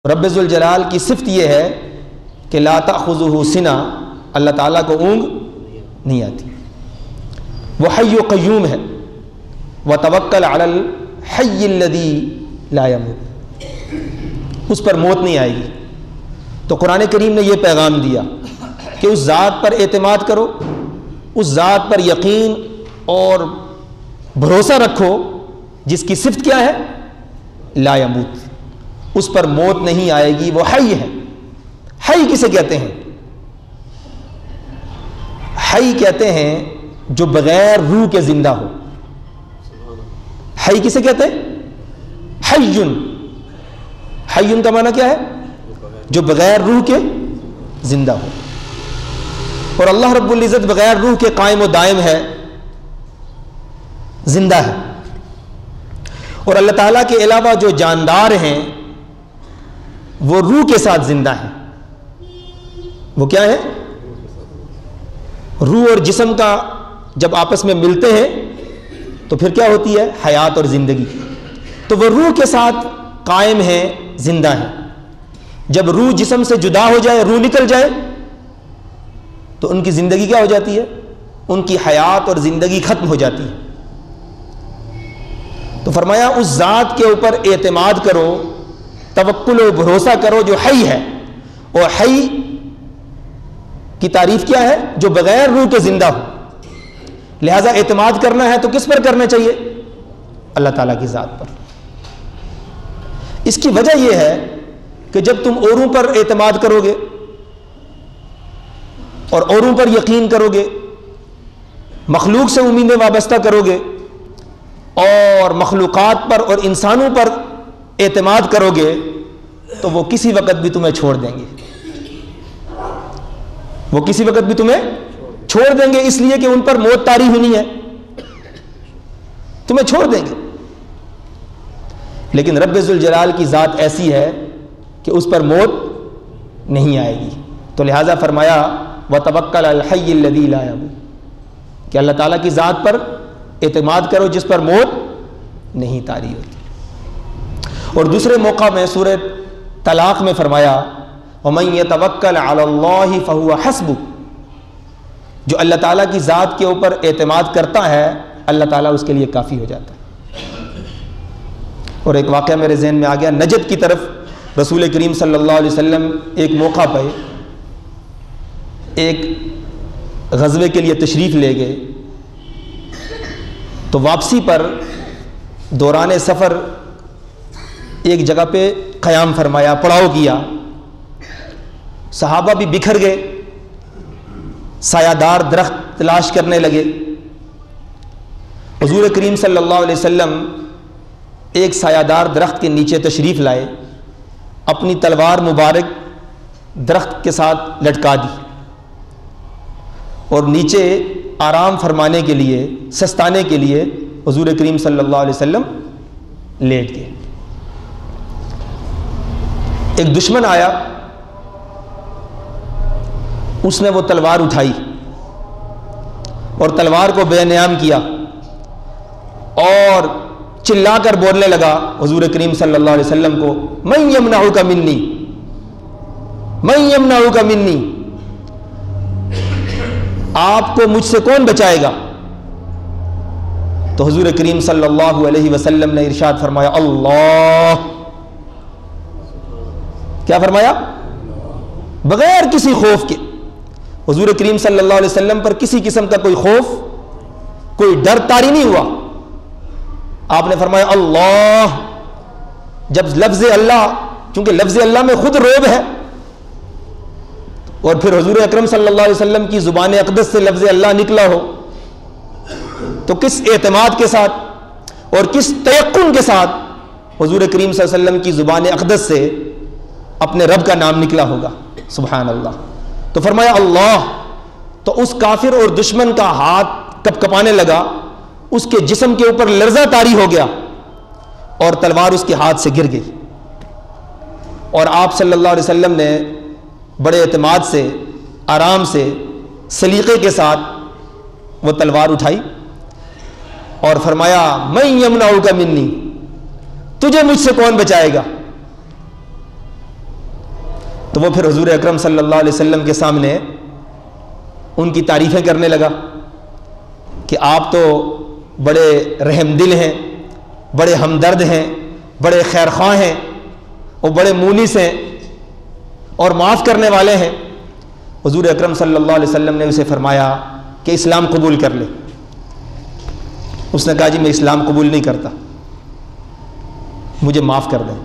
رب ذوالجلال کی صفت یہ ہے کہ لا تأخذہ سنہ، اللہ تعالیٰ کو اونگ نہیں آتی، وہ حی و قیوم ہے، وتوکل علی الحی الذی لا یموت، اس پر موت نہیں آئے گی۔ تو قرآن کریم نے یہ پیغام دیا کہ اس ذات پر اعتماد کرو، اس ذات پر یقین اور بھروسہ رکھو جس کی صفت کیا ہے؟ لا یموت، اس پر موت نہیں آئے گی، وہ حی ہے۔ حی کسے کہتے ہیں؟ حی کہتے ہیں جو بغیر روح کے زندہ ہو۔ حی کسے کہتے ہیں؟ حیٌ، حیٌ کا معنی کیا ہے؟ جو بغیر روح کے زندہ ہو۔ اور اللہ رب العزت بغیر روح کے قائم و دائم ہے، زندہ ہے۔ اور اللہ تعالیٰ کے علاوہ جو جاندار ہیں وہ روح کے ساتھ زندہ ہیں۔ وہ کیا ہے؟ روح اور جسم کا جب آپس میں ملتے ہیں تو پھر کیا ہوتی ہے؟ حیات اور زندگی۔ تو وہ روح کے ساتھ قائم ہیں، زندہ ہیں۔ جب روح جسم سے جدا ہو جائے، روح نکل جائے، تو ان کی زندگی کیا ہو جاتی ہے؟ ان کی حیات اور زندگی ختم ہو جاتی ہے۔ تو فرمایا اس ذات کے اوپر اعتماد کرو، توکل و بھروسہ کرو جو حی ہے۔ اور حی کی تعریف کیا ہے؟ جو بغیر روح کے زندہ ہو۔ لہذا اعتماد کرنا ہے تو کس پر کرنا چاہیے؟ اللہ تعالیٰ کی ذات پر۔ اس کی وجہ یہ ہے کہ جب تم اوروں پر اعتماد کرو گے اور اوروں پر یقین کرو گے، مخلوق سے امیدیں وابستہ کرو گے اور مخلوقات پر اور انسانوں پر اعتماد کرو گے، تو وہ کسی وقت بھی تمہیں چھوڑ دیں گے۔ وہ کسی وقت بھی تمہیں چھوڑ دیں گے، اس لیے کہ ان پر موت طاری ہونی ہے، تمہیں چھوڑ دیں گے۔ لیکن رب ذوالجلال کی ذات ایسی ہے کہ اس پر موت نہیں آئے گی۔ تو لہٰذا فرمایا وَتَوَكَّلْ عَلَى الْحَيِّ الَّذِي لَا يَمُوتُ، کہ اللہ تعالیٰ کی ذات پر اعتماد کرو جس پر موت نہیں طاری ہوتی۔ اور دوسرے موقع میں سورہ طلاق میں فرمایا وَمَن يَتَوَكَّلْ عَلَى اللَّهِ فَهُوَ حَسْبُهُ، جو اللہ تعالیٰ کی ذات کے اوپر اعتماد کرتا ہے اللہ تعالیٰ اس کے لیے کافی ہو جاتا ہے۔ اور ایک واقعہ میرے ذہن میں آ گیا، نجد کی طرف رسول کریم صلی اللہ علیہ وسلم ایک موقع پہ ایک غزوے کے لیے تشریف لے گئے، تو واپسی پر دوران سفر ایک جگہ پہ قیام فرمایا، پڑاؤ کیا، صحابہ بھی بکھر گئے، سایہ دار درخت تلاش کرنے لگے۔ حضور کریم صلی اللہ علیہ وسلم ایک سایہ دار درخت کے نیچے تشریف لائے، اپنی تلوار مبارک درخت کے ساتھ لٹکا دی اور نیچے آرام فرمانے کے لیے، سستانے کے لیے حضور کریم صلی اللہ علیہ وسلم لیٹ گئے۔ ایک دشمن آیا، اس نے وہ تلوار اٹھائی اور تلوار کو بے نیام کیا اور چلا کر بولنے لگا حضور کریم صلی اللہ علیہ وسلم کو من یمنعک منی، من یمنعک منی، آپ کو مجھ سے کون بچائے گا؟ تو حضور کریم صلی اللہ علیہ وسلم نے ارشاد فرمایا اللہ، کیا فرمایا؟ بغیر کسی خوف کے۔ حضور کریم صلی اللہ علیہ وسلم پر کسی قسم کا کوئی خوف، کوئی ڈر طاری نہیں ہوا۔ آپ نے فرمایا اللہ۔ جب لفظ اللہ، چونکہ لفظ اللہ میں خود روب ہے، اور پھر حضور اکرم صلی اللہ علیہ وسلم کی زبان اقدس سے لفظ اللہ نکلا ہو تو کس اعتماد کے ساتھ اور کس تیقن کے ساتھ حضور کریم صلی اللہ علیہ وسلم کی زبان اقدس سے اپنے رب کا نام نکلا ہوگا، سبحان اللہ۔ تو فرمایا اللہ، تو اس کافر اور دشمن کا ہاتھ کپ کپانے لگا، اس کے جسم کے اوپر لرزہ طاری ہو گیا اور تلوار اس کے ہاتھ سے گر گئی، اور آپ صلی اللہ علیہ وسلم نے بڑے اعتماد سے، آرام سے، سلیقے کے ساتھ وہ تلوار اٹھائی اور فرمایا من یمنعک منی، تجھے مجھ سے کون بچائے گا؟ تو وہ پھر حضور اکرم صلی اللہ علیہ وسلم کے سامنے ان کی تعریفیں کرنے لگا کہ آپ تو بڑے رحم دل ہیں، بڑے ہمدرد ہیں، بڑے خیر خواہ ہیں، اور بڑے مونس ہیں اور معاف کرنے والے ہیں۔ حضور اکرم صلی اللہ علیہ وسلم نے اسے فرمایا کہ اسلام قبول کر لے۔ اس نے کہا جی میں اسلام قبول نہیں کرتا، مجھے معاف کر دیں۔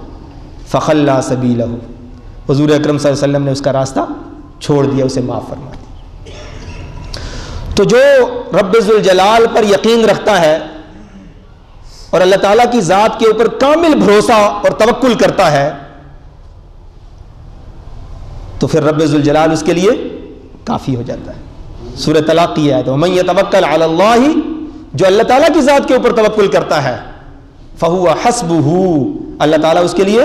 فخلا سبیلہ، حضور اکرم صلی اللہ علیہ وسلم نے اس کا راستہ چھوڑ دیا، اسے معاف فرما دیا۔ تو جو رب ذوالجلال پر یقین رکھتا ہے اور اللہ تعالیٰ کی ذات کے اوپر کامل بھروسہ اور توکل کرتا ہے، تو پھر رب ذوالجلال اس کے لیے کافی ہو جاتا ہے۔ سورہ طلاق کی آیت ہے وَمَن يَتَوَکَّلْ عَلَى اللَّهِ، جو اللہ تعالیٰ کی ذات کے اوپر توکل کرتا ہے، فَهُوَ حَسْبُهُ، اللہ تعالیٰ اس کے لیے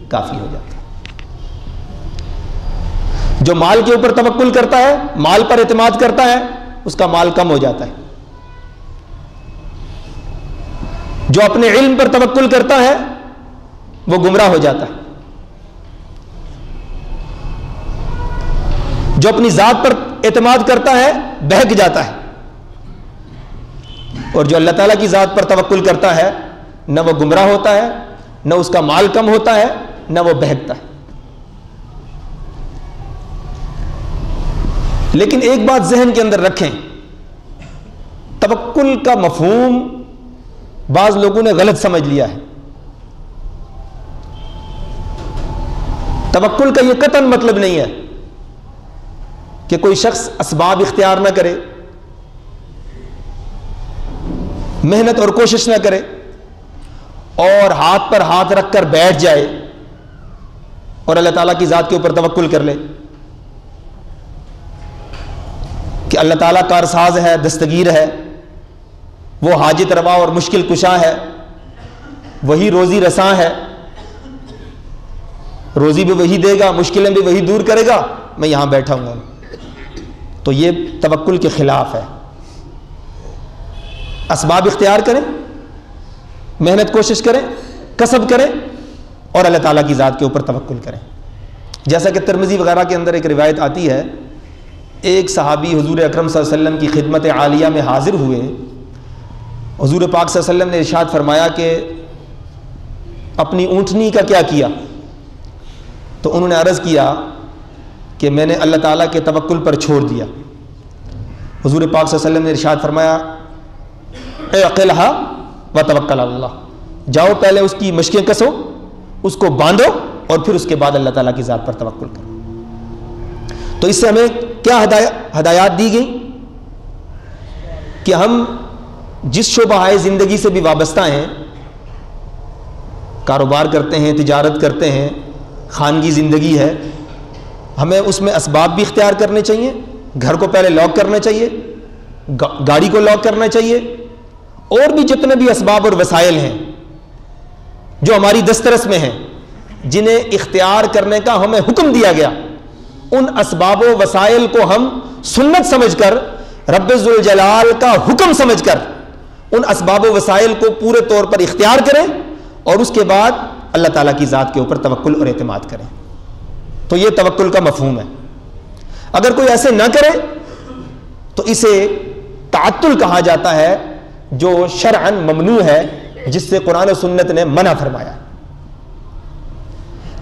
کافی ہو جاتا ہے۔ جو مال کے اوپر توکل کرتا ہے، مال پر اعتماد کرتا ہے، اس کا مال کم ہو جاتا ہے۔ جو اپنے علم پر توکل کرتا ہے وہ گمراہ ہو جاتا ہے۔ جو اپنی ذات پر اعتماد کرتا ہے بہک جاتا ہے، اور جو اللہ تعالیٰ کی ذات پر توکل کرتا ہے نہ وہ گمراہ ہوتا ہے، نہ اس کا مال کم ہوتا ہے، نہ وہ بہکتا ہے۔ لیکن ایک بات ذہن کے اندر رکھیں، توکل کا مفہوم بعض لوگوں نے غلط سمجھ لیا ہے۔ توکل کا یہ قطعاً مطلب نہیں ہے کہ کوئی شخص اسباب اختیار نہ کرے، محنت اور کوشش نہ کرے، اور ہاتھ پر ہاتھ رکھ کر بیٹھ جائے اور اللہ تعالیٰ کی ذات کے اوپر توکل کر لے کہ اللہ تعالیٰ کارساز ہے، دستگیر ہے، وہ حاجت روا اور مشکل کشا ہے، وہی روزی رساں ہے، روزی بھی وہی دے گا، مشکلیں بھی وہی دور کرے گا، میں یہاں بیٹھا ہوں۔ تو یہ توکل کے خلاف ہے۔ اسباب اختیار کریں، محنت کوشش کریں، کسب کریں، اور اللہ تعالیٰ کی ذات کے اوپر توکل کریں۔ جیسا کہ ترمذی وغیرہ کے اندر ایک روایت آتی ہے، ایک صحابی حضور اکرم صلی اللہ علیہ وسلم کی خدمت عالیہ میں حاضر ہوئے۔ حضور پاک صلی اللہ علیہ وسلم نے ارشاد فرمایا کہ اپنی اونٹنی کا کیا کیا؟ تو انہوں نے عرض کیا کہ میں نے اللہ تعالیٰ کے توکل پر چھوڑ دیا۔ حضور پاک صلی اللہ علیہ وسلم نے ارشاد فرمایا اعقلھا وتوکل علی اللہ، جاؤ پہلے اس کی مشقیں کسو، اس کو باندھو، اور پھر اس کے بعد اللہ تعالیٰ کی ذات پر توکل کرو۔ تو اس سے ہمیں کیا ہدایات دی گئی کہ ہم جس شعبہ زندگی سے بھی وابستہ ہیں، کاروبار کرتے ہیں، تجارت کرتے ہیں، خانگی زندگی ہے، ہمیں اس میں اسباب بھی اختیار کرنے چاہیے۔ گھر کو پہلے لاک کرنا چاہیے، گاڑی کو لاک کرنا چاہیے، اور بھی جتنے بھی اسباب اور وسائل ہیں جو ہماری دسترس میں ہیں، جنہیں اختیار کرنے کا ہمیں حکم دیا گیا، ان اسباب و وسائل کو ہم سنت سمجھ کر، رب ذوالجلال کا حکم سمجھ کر ان اسباب و وسائل کو پورے طور پر اختیار کریں، اور اس کے بعد اللہ تعالیٰ کی ذات کے اوپر توکل اور اعتماد کریں۔ تو یہ توکل کا مفہوم ہے۔ اگر کوئی ایسے نہ کرے تو اسے تعطل کہا جاتا ہے، جو شرعاً ممنوع ہے، جس سے قرآن و سنت نے منع فرمایا۔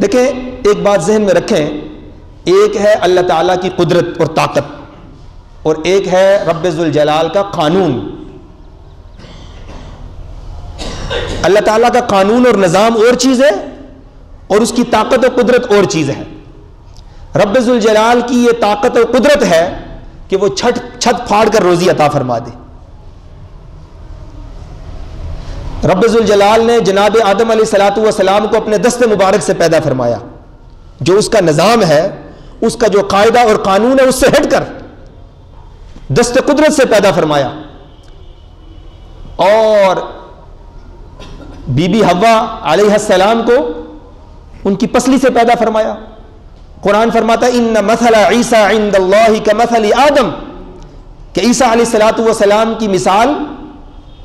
دیکھیں، ایک بات ذہن میں رکھیں، ایک ہے اللہ تعالیٰ کی قدرت اور طاقت، اور ایک ہے رب ذوالجلال کا قانون۔ اللہ تعالیٰ کا قانون اور نظام اور چیز ہے، اور اس کی طاقت و قدرت اور چیز ہے۔ رب ذوالجلال کی یہ طاقت اور قدرت ہے کہ وہ چھت پھاڑ کر روزی عطا فرما دے۔ رب ذوالجلال نے جناب آدم علیہ الصلوۃ والسلام کو اپنے دست مبارک سے پیدا فرمایا، جو اس کا نظام ہے، اس کا جو قاعدہ اور قانون ہے، اس سے ہٹ کر دست قدرت سے پیدا فرمایا، اور بی بی حوا علیہ السلام کو ان کی پسلی سے پیدا فرمایا۔ قرآن فرماتا ہے ان مثل عیسیٰ عند اللہ کمثل آدم، کہ عیسیٰ علیہ الصلوۃ والسلام کی مثال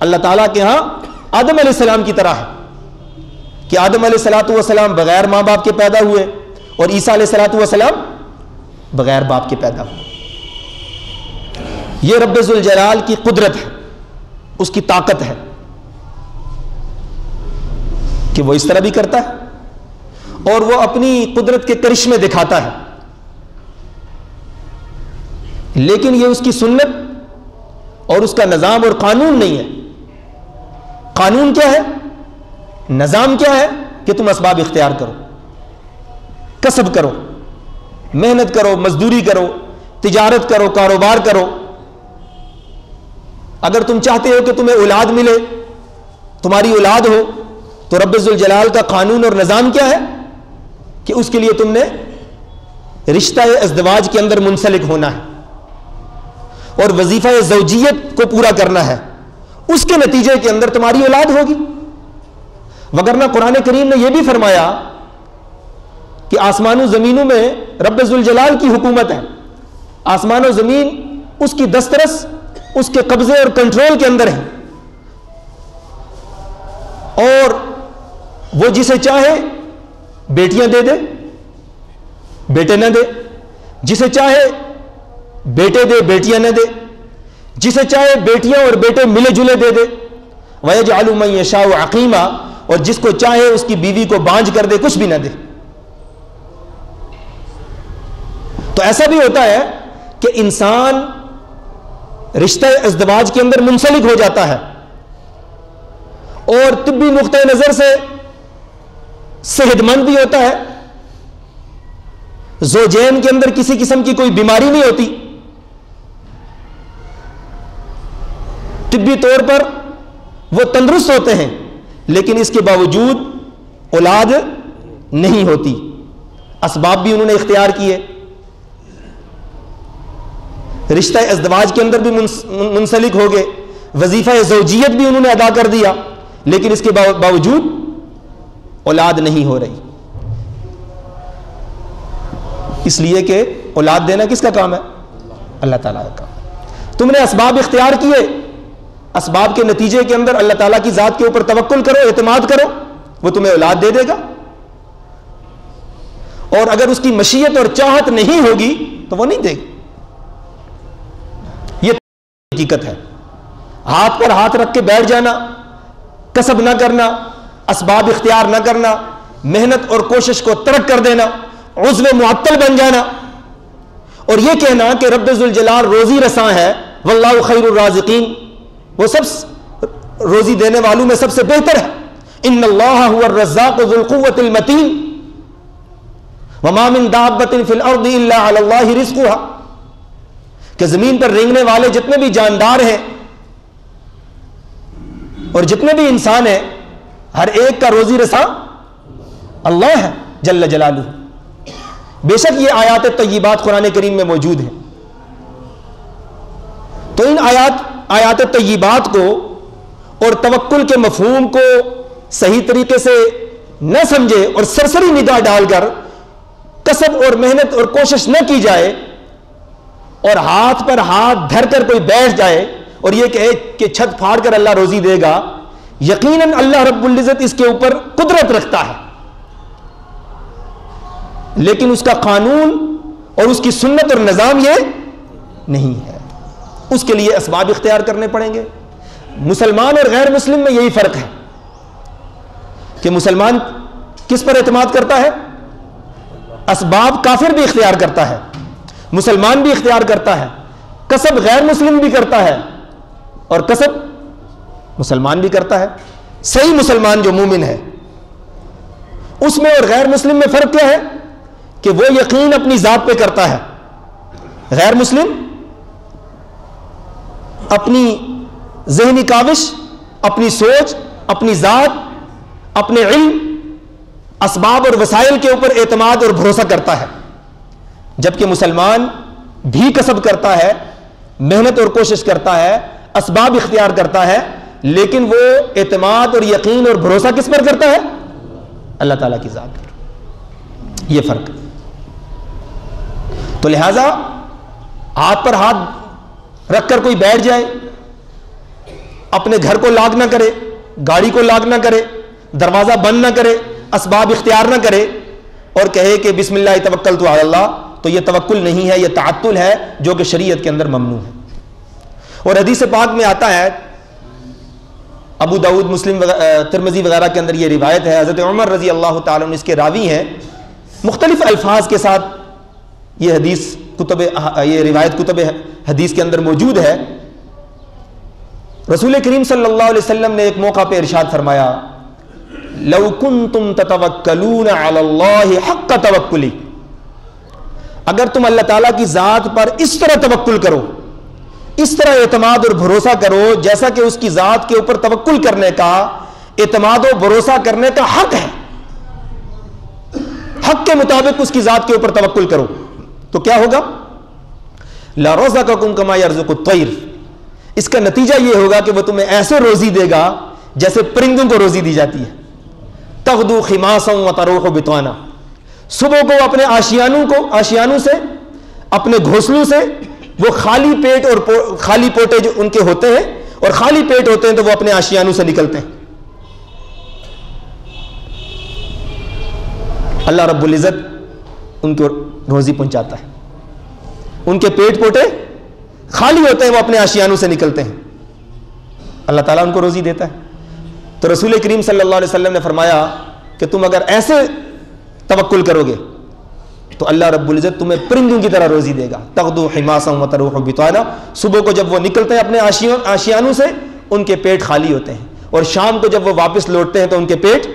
اللہ تعالیٰ کے ہاں آدم علیہ السلام کی طرح ہے، کہ آدم علیہ الصلوۃ والسلام بغیر ماں باپ کے پیدا ہوئے، اور عیسیٰ علیہ الصلوۃ والسلام بغیر باپ کے پیدا ہوئے. یہ رب ذوالجلال کی قدرت ہے, اس کی طاقت ہے کہ وہ اس طرح بھی کرتا ہے اور وہ اپنی قدرت کے کرشمے دکھاتا ہے. لیکن یہ اس کی سنت اور اس کا نظام اور قانون نہیں ہے. قانون کیا ہے, نظام کیا ہے کہ تم اسباب اختیار کرو, کسب کرو, محنت کرو, مزدوری کرو, تجارت کرو, کاروبار کرو. اگر تم چاہتے ہو کہ تمہیں اولاد ملے, تمہاری اولاد ہو, تو رب ذوالجلال کا قانون اور نظام کیا ہے کہ اس کے لیے تم نے رشتہ ازدواج کے اندر منسلک ہونا ہے اور وظیفہ زوجیت کو پورا کرنا ہے. اس کے نتیجے کے اندر تمہاری اولاد ہوگی. وگرنہ قرآن کریم نے یہ بھی فرمایا کہ آسمان و زمینوں میں رب ذوالجلال کی حکومت ہے. آسمان و زمین اس کی دسترس, اس کے قبضے اور کنٹرول کے اندر ہے, اور وہ جسے چاہے بیٹیاں دے دے, بیٹے نہ دے, جسے چاہے بیٹے دے, بیٹیاں نہ دے, جسے چاہے بیٹیاں اور بیٹے ملے جلے دے دے. وَيَجْعَلُ مَن يَشَاءُ عَقِيمًا, اور جس کو چاہے اس کی بیوی کو بانجھ کر دے, کچھ بھی نہ دے. تو ایسا بھی ہوتا ہے کہ انسان رشتہ ازدواج کے اندر منسلک ہو جاتا ہے اور طبی نقطۂ نظر سے صحت مند بھی ہوتا ہے, زوجین کے اندر کسی قسم کی کوئی بیماری نہیں ہوتی, طبی طور پر وہ تندرست ہوتے ہیں, لیکن اس کے باوجود اولاد نہیں ہوتی. اسباب بھی انہوں نے اختیار کیے, رشتہ ازدواج کے اندر بھی منسلک ہو گئے, وظیفہ زوجیت بھی انہوں نے ادا کر دیا, لیکن اس کے باوجود اولاد نہیں ہو رہی. اس لیے کہ اولاد دینا کس کا کام ہے؟ اللہ تعالیٰ کا کام. تم نے اسباب اختیار کیے, اسباب کے نتیجے کے اندر اللہ تعالیٰ کی ذات کے اوپر توکل کرو, اعتماد کرو, وہ تمہیں اولاد دے دے گا. اور اگر اس کی مشیت اور چاہت نہیں ہوگی تو وہ نہیں دے گی. یہ حقیقت ہے. ہاتھ پر ہاتھ رکھ کے بیٹھ جانا, کسب نہ کرنا, اسباب اختیار نہ کرنا, محنت اور کوشش کو ترک کر دینا, عضو معطل بن جانا, اور یہ کہنا کہ رب ذوالجلال روزی رساں ہے, واللہ خیر الرازقین, وہ سب روزی دینے والوں میں سب سے بہتر ہے. ان اللہ هو الرزاق ذو القوة المتین وما من دابة فی الارض الا علی اللہ رزقها, کہ زمین پر رینگنے والے جتنے بھی جاندار ہیں اور جتنے بھی انسان ہیں, ہر ایک کا روزی رساں اللہ ہے جل جلالہ. بے شک یہ آیات طیبات قرآن کریم میں موجود ہیں. تو ان آیات طیبات کو اور توکل کے مفہوم کو صحیح طریقے سے نہ سمجھے اور سرسری نگاہ ڈال کر کسب اور محنت اور کوشش نہ کی جائے اور ہاتھ پر ہاتھ دھر کر کوئی بیٹھ جائے اور یہ کہے کہ چھت پھاڑ کر اللہ روزی دے گا, یقیناً اللہ رب العزت اس کے اوپر قدرت رکھتا ہے, لیکن اس کا قانون اور اس کی سنت اور نظام یہ نہیں ہے. اس کے لیے اسباب اختیار کرنے پڑیں گے. مسلمان اور غیر مسلم میں یہی فرق ہے کہ مسلمان کس پر اعتماد کرتا ہے؟ اسباب کافر بھی اختیار کرتا ہے, مسلمان بھی اختیار کرتا ہے, کسب غیر مسلم بھی کرتا ہے اور کسب مسلمان بھی کرتا ہے. صحیح مسلمان جو مومن ہے اس میں اور غیر مسلم میں فرق کیا ہے کہ وہ یقین اپنی ذات پہ کرتا ہے, غیر مسلم اپنی ذہنی کاوش, اپنی سوچ, اپنی ذات, اپنے علم, اسباب اور وسائل کے اوپر اعتماد اور بھروسہ کرتا ہے. جبکہ مسلمان بھی کسب کرتا ہے, محنت اور کوشش کرتا ہے, اسباب اختیار کرتا ہے, لیکن وہ اعتماد اور یقین اور بھروسہ کس پر کرتا ہے؟ اللہ تعالیٰ کی ذات پر. یہ فرق ہے. تو لہذا ہاتھ پر ہاتھ رکھ کر کوئی بیٹھ جائے, اپنے گھر کو لاک نہ کرے, گاڑی کو لاک نہ کرے, دروازہ بند نہ کرے, اسباب اختیار نہ کرے اور کہے کہ بسم اللہ توکلت علی اللہ، تو یہ توکل نہیں ہے، یہ تعطل ہے جو کہ شریعت کے اندر ممنوع ہے۔ اور حدیث پاک میں آتا ہے، ابو داؤد، مسلم، ترمذی وغیرہ کے اندر یہ روایت ہے، حضرت عمر رضی اللہ تعالیٰ عنہ اس کے راوی ہیں، مختلف الفاظ کے ساتھ یہ روایت کتب حدیث کے اندر موجود ہے۔ رسول کریم صلی اللہ علیہ وسلم نے ایک موقع پہ ارشاد فرمایا، لو کنتم تتوکلون علی اللہ حق توکلی، اگر تم اللہ تعالیٰ کی ذات پر اس طرح توکل کرو، اس طرح اعتماد اور بھروسہ کرو جیسا کہ اس کی ذات کے اوپر توکل کرنے کا، اعتماد و بھروسہ کرنے کا حق ہے، حق کے مطابق اس کی ذات کے اوپر توکل کرو، تو کیا ہوگا؟ لَرَزَقَكُمْ كَمَا يَرْزُقُ الطَّيْرُ، اس کا نتیجہ یہ ہوگا کہ وہ تمہیں ایسے روزی دے گا جیسے پرندوں کو روزی دی جاتی ہے۔ تغدو خماسا وتروح بطانا، صبح کو اپنے آشیانوں سے، اپنے گھونسلوں سے وہ خالی پیٹ اور خالی پوٹے جو ان کے ہوتے ہیں، اور خالی پیٹ ہوتے ہیں تو وہ اپنے آشیانوں سے نکلتے ہیں۔ اللہ رب العزت ان کو روزی پہنچاتا ہے، ان کے پیٹ پوٹے خالی ہوتے ہیں، وہ اپنے آشیانوں سے نکلتے ہیں، اللہ تعالیٰ ان کو روزی دیتا ہے۔ تو رسول کریم صلی اللہ علیہ وسلم نے فرمایا کہ تم اگر ایسے توکل کرو گے تو اللہ رب العزت تمہیں پرندوں کی طرح روزی دے گا۔ تغدو حماسا وتروح بطانا، صبح کو جب وہ نکلتے ہیں اپنے آشیانوں سے ان کے پیٹ خالی ہوتے ہیں، اور شام کو جب وہ واپس لوٹتے ہیں تو ان کے پیٹ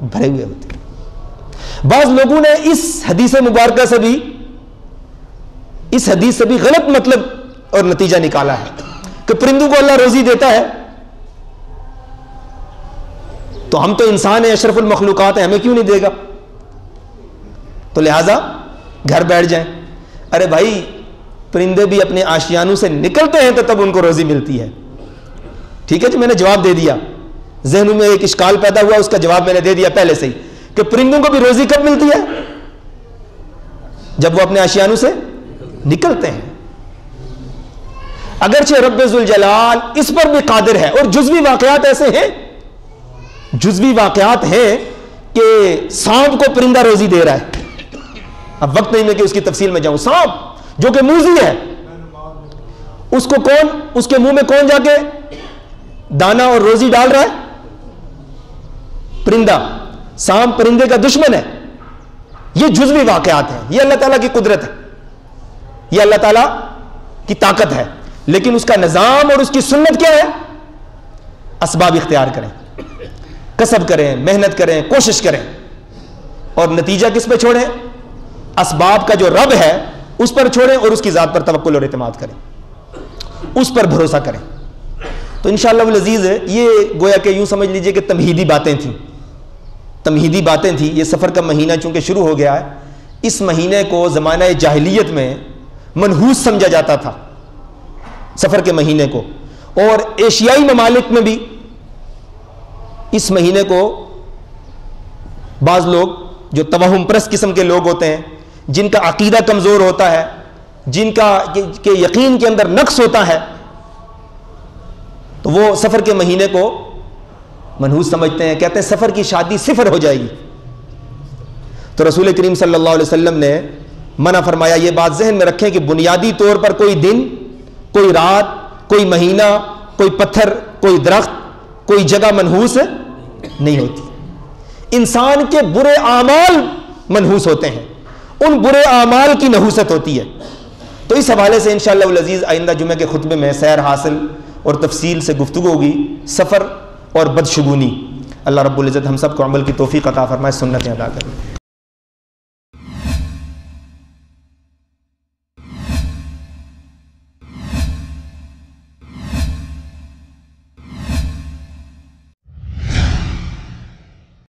بھرے ہوئے ہوتے ہیں۔ بعض لوگوں نے اس حدیث مبارکہ سے بھی غلط مطلب اور نتیجہ نکالا ہے کہ پرندوں کو اللہ روزی دیتا ہے تو ہم تو انسان ہیں، اشرف المخلوقات ہیں، ہمیں کیوں نہیں دے گا، تو لہٰذا گھر بیٹھ جائیں۔ ارے بھائی، پرندے بھی اپنے آشیانوں سے نکلتے ہیں تو تب ان کو روزی ملتی ہے۔ ٹھیک ہے جی، میں نے جواب دے دیا، ذہنوں میں ایک اشکال پیدا ہوا، اس کا جواب میں نے دے دیا پہلے سے ہی کہ پرندوں کو بھی روزی کب ملتی ہے؟ جب وہ اپنے آشیانوں سے نکلتے ہیں۔ اگرچہ رب ذوالجلال اس پر بھی قادر ہے، اور جزوی واقعات ایسے ہیں، جزوی واقعات ہیں کہ سانپ کو پرندہ روزی دے رہا ہے، اب وقت نہیں میں کہ اس کی تفصیل میں جاؤں۔ سانپ جو کہ موذی ہے، اس کے منہ میں کون جا کے دانا اور روزی ڈال رہا ہے؟ پرندہ۔ سانپ پرندے کا دشمن ہے۔ یہ جزوی واقعات ہیں، یہ اللہ تعالیٰ کی قدرت ہے، یہ اللہ تعالیٰ کی طاقت ہے، لیکن اس کا نظام اور اس کی سنت کیا ہے؟ اسباب اختیار کریں، کسب کریں، محنت کریں، کوشش کریں، اور نتیجہ کس پہ چھوڑیں؟ اسباب کا جو رب ہے اس پر چھوڑیں، اور اس کی ذات پر توکل اور اعتماد کریں، اس پر بھروسہ کریں۔ تو انشاءاللہ العزیز یہ گویا کہ یوں سمجھ لیجئے کہ تمہیدی باتیں تھیں۔ یہ سفر کا مہینہ چونکہ شروع ہو گیا ہے، اس مہینے کو زمانہ جاہلیت میں منحوس سمجھا جاتا تھا، سفر کے مہینے کو، اور ایشیائی ممالک میں بھی اس مہینے کو بعض لوگ جو توہم پرست قسم کے لوگ ہوتے ہیں، جن کا عقیدہ کمزور ہوتا ہے، جن کا کہ یقین کے اندر نقص ہوتا ہے، تو وہ سفر کے مہینے کو منحوس سمجھتے ہیں، کہتے ہیں سفر کی شادی صفر ہو جائے گی۔ تو رسول کریم صلی اللہ علیہ وسلم نے منع فرمایا۔ یہ بات ذہن میں رکھیں کہ بنیادی طور پر کوئی دن، کوئی رات، کوئی مہینہ، کوئی پتھر، کوئی درخت، کوئی جگہ منحوس نہیں ہوتی، انسان کے برے اعمال منحوس ہوتے ہیں، ان برے اعمال کی نحوست ہوتی ہے۔ تو اس حوالے سے انشاءاللہ العزیز آئندہ جمعے کے خطبے میں سیر حاصل اور تفصیل سے گفتگو ہوگی، سفر اور بدشگونی۔ اللہ رب العزت ہم سب کو عمل کی توفیق عطا فرمائے، سنتیں ادا کریں۔